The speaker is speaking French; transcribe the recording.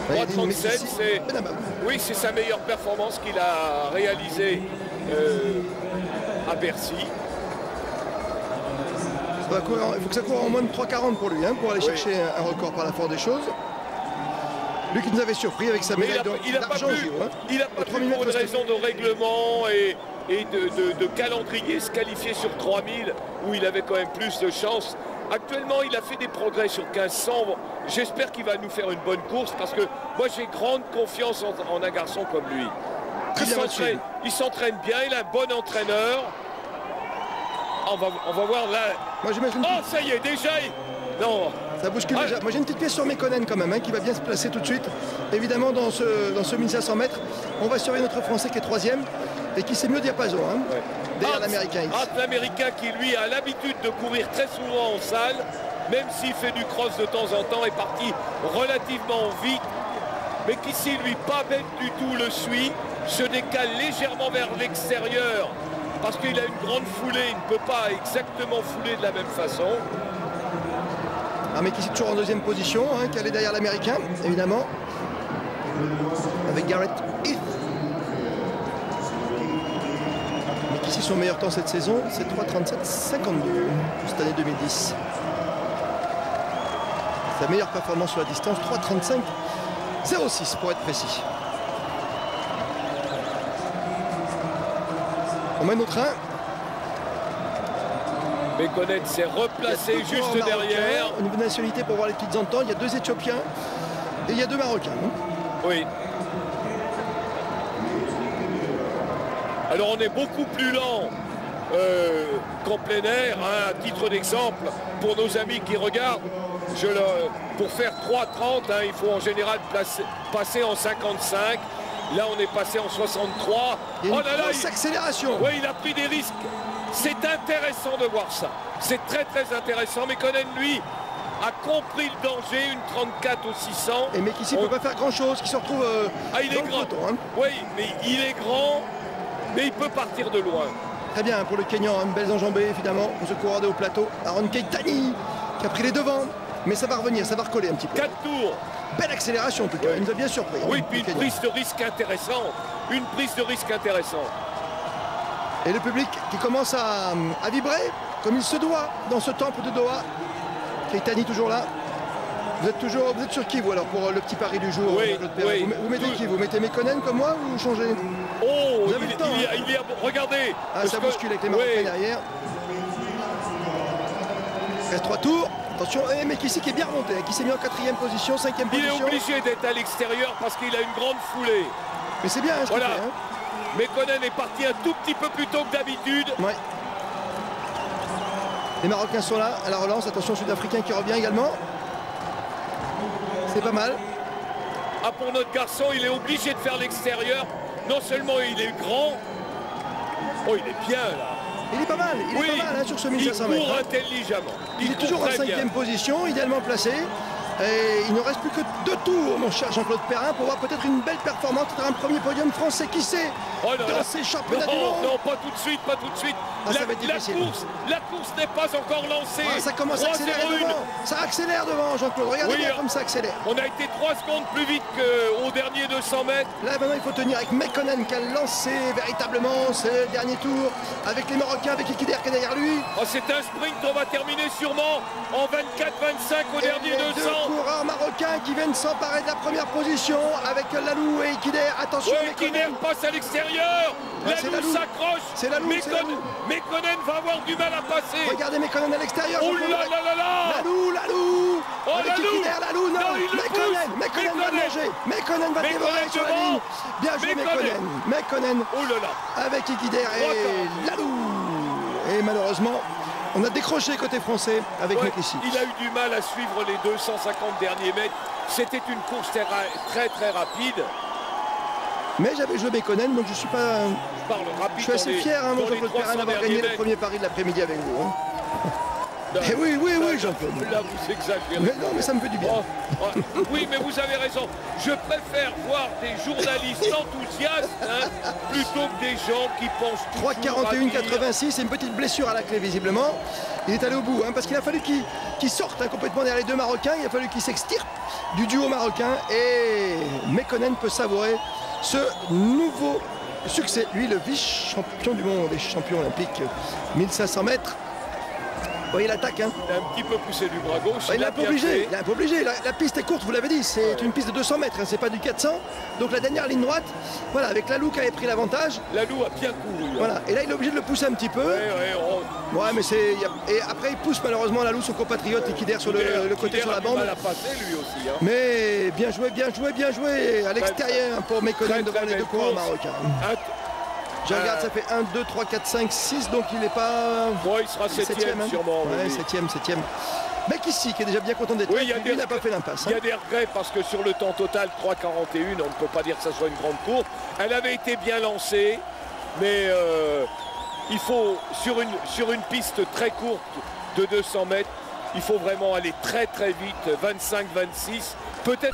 3,37, c'est oui, c'est sa meilleure performance qu'il a réalisée à Bercy. Il faut que ça court en moins de 3,40 pour lui, hein, pour aller chercher un record par la force des choses. Lui qui nous avait surpris avec sa médaille d'argent. Il n'a pas pu, pour une raison de règlement et de calendrier, se qualifier sur 3000, où il avait quand même plus de chance. Actuellement, il a fait des progrès sur 1500. J'espère qu'il va nous faire une bonne course, parce que moi, j'ai grande confiance en un garçon comme lui. Il s'entraîne bien, il a un bon entraîneur. On va voir là. Moi, oh, ça y est, déjà. Non. Ça bouscule déjà. Moi, j'ai une petite pièce sur Mekonnen quand même, hein, qui va bien se placer tout de suite. Évidemment, dans ce 1500 mètres, on va surveiller notre Français qui est 3e et qui sait mieux diapason. Hein, derrière l'Américain. L'Américain qui, lui, a l'habitude de courir très souvent en salle, même s'il fait du cross de temps en temps, est parti relativement vite, mais qui, si lui, pas bête du tout, le suit, se décale légèrement vers l'extérieur, parce qu'il a une grande foulée, il ne peut pas exactement fouler de la même façon. Un mec ici toujours en 2e position, hein, qui allait derrière l'Américain, évidemment, avec Garrett Heath. Mais ici son meilleur temps cette saison, c'est 3,37,52 cette année 2010. Sa meilleure performance sur la distance, 3,35,06 pour être précis. On mène au train. Mekonnen s'est replacé juste derrière. Au niveau de nationalité, pour voir les petites ententes, il y a 2 Éthiopiens et il y a 2 Marocains. Oui. Alors on est beaucoup plus lent qu'en plein air, hein, à titre d'exemple, pour nos amis qui regardent. Pour faire 3,30, hein, il faut en général passer en 55. Là, on est passé en 63. Il y a une grosse accélération. Oui, il a pris des risques. C'est intéressant de voir ça. C'est très, très intéressant. Mekonnen, lui, a compris le danger. Une 34 au 600. Et mec ici ne peut pas faire grand-chose, qui se retrouve il est grand. Peloton, hein. Oui, mais il est grand, mais il peut partir de loin. Très bien pour le Kenyan, une belle enjambée, évidemment, pour ce coureur de haut plateau. Aaron Keitani, qui a pris les devants. Mais ça va revenir, ça va recoller un petit peu. 4 tours. Belle accélération en tout cas, il nous a bien surpris. Oui, puis une prise de risque intéressante. Une prise de risque intéressante. Et le public qui commence à vibrer comme il se doit dans ce temple de Doha. Keitani toujours là. Vous êtes sur qui vous alors pour le petit pari du jour? Oui, oui. Vous mettez qui? Vous mettez Mekonnen comme moi ou vous changez? Oh, vous avez le temps, regardez. Ah, ça bouscule avec les Marocains derrière. Il reste 3 tours. Attention, et mec ici qui est bien remonté, qui s'est mis en 4e position, 5e position. Il est obligé d'être à l'extérieur parce qu'il a une grande foulée. Mais c'est bien, hein, voilà. Hein. Mekonnen est parti un tout petit peu plus tôt que d'habitude. Ouais. Les Marocains sont là à la relance. Attention, Sud-Africain qui revient également. C'est pas mal. Ah, pour notre garçon, il est obligé de faire l'extérieur. Non seulement il est grand, oh, il est bien là. Il est pas mal, il est pas mal hein, sur ce 1500 mètres. Il court intelligemment. Il est toujours en 5e position, idéalement placé. Et il ne reste plus que 2 tours, mon cher Jean-Claude Perrin, pour voir peut-être une belle performance, un premier podium français, qui sait, dans ces championnats du monde. Non, pas tout de suite, pas tout de suite. Ah, ça va être difficile. La course n'est pas encore lancée. Ah, ça commence à accélérer devant. Ça accélère devant, Jean-Claude. Regardez bien comme ça accélère. On a été 3 secondes plus vite qu'au dernier 200 mètres. Là, maintenant, il faut tenir avec Mekonnen qui a lancé véritablement ce dernier tour. Avec les Marocains, avec Ikider qui est derrière lui. Oh, c'est un sprint, on va terminer sûrement en 24-25 au dernier 200. 2 coureurs marocains qui viennent s'emparer de la première position avec Lalou et Ikider. Attention, Ikider passe à l'extérieur. Lalou s'accroche. C'est Lalou. Mekonnen va avoir du mal à passer. Regardez Mekonnen à l'extérieur. Oh là là là là. Lalou. Oh, avec Ikider, Lalou, non. Mekonnen va manger. Mekonnen va dévorer sur la ligne. Bien joué Mekonnen. Oh là là. Avec Ikider et Lalou. Et malheureusement, on a décroché côté français avec Mekissi. Il a eu du mal à suivre les 250 derniers mètres. C'était une course très très rapide. Mais j'avais joué Mekonnen, donc je suis pas. Je suis assez fier, hein, Jean-Claude Perrin, d'avoir gagné le premier pari de l'après-midi avec vous. Hein. Eh oui, Jean-Claude. Là, vous exagérez. Mais non, mais ça me fait du bien. Oui, mais vous avez raison. Je préfère voir des journalistes enthousiastes plutôt que des gens qui pensent 3,41,86, c'est une petite blessure à la clé visiblement. Il est allé au bout, parce qu'il a fallu qu'il sorte complètement derrière les deux Marocains. Il a fallu qu'il s'extirpe du duo marocain. Et Mekonnen peut savourer ce nouveau succès. Lui, le vice-champion du monde et champion olympique, 1500 mètres. Vous voyez l'attaque. Il a un petit peu poussé du bras gauche. Il est un peu obligé. La piste est courte, vous l'avez dit. C'est une piste de 200 mètres, c'est pas du 400. Donc la dernière ligne droite, voilà, avec Lalou qui avait pris l'avantage. Lalou a bien couru. Voilà. Et là, il est obligé de le pousser un petit peu. Ouais, mais c'est. Et après, il pousse malheureusement Lalou, son compatriote, qui derrière sur le côté sur la bande. Il a passé lui aussi. Mais bien joué. À l'extérieur pour Mekonnen devant les deux coureurs marocains. Je regarde, ça fait 1, 2, 3, 4, 5, 6, donc il n'est pas... Bon, il sera 7e sûrement. Ouais, 7e. Mec ici, qui est déjà bien content d'être là, il n'a pas fait l'impasse. Il y a des regrets parce que sur le temps total, 3,41, on ne peut pas dire que ça soit une grande course. Elle avait été bien lancée, mais il faut, sur une piste très courte de 200 mètres, il faut vraiment aller très vite, 25, 26, peut-être...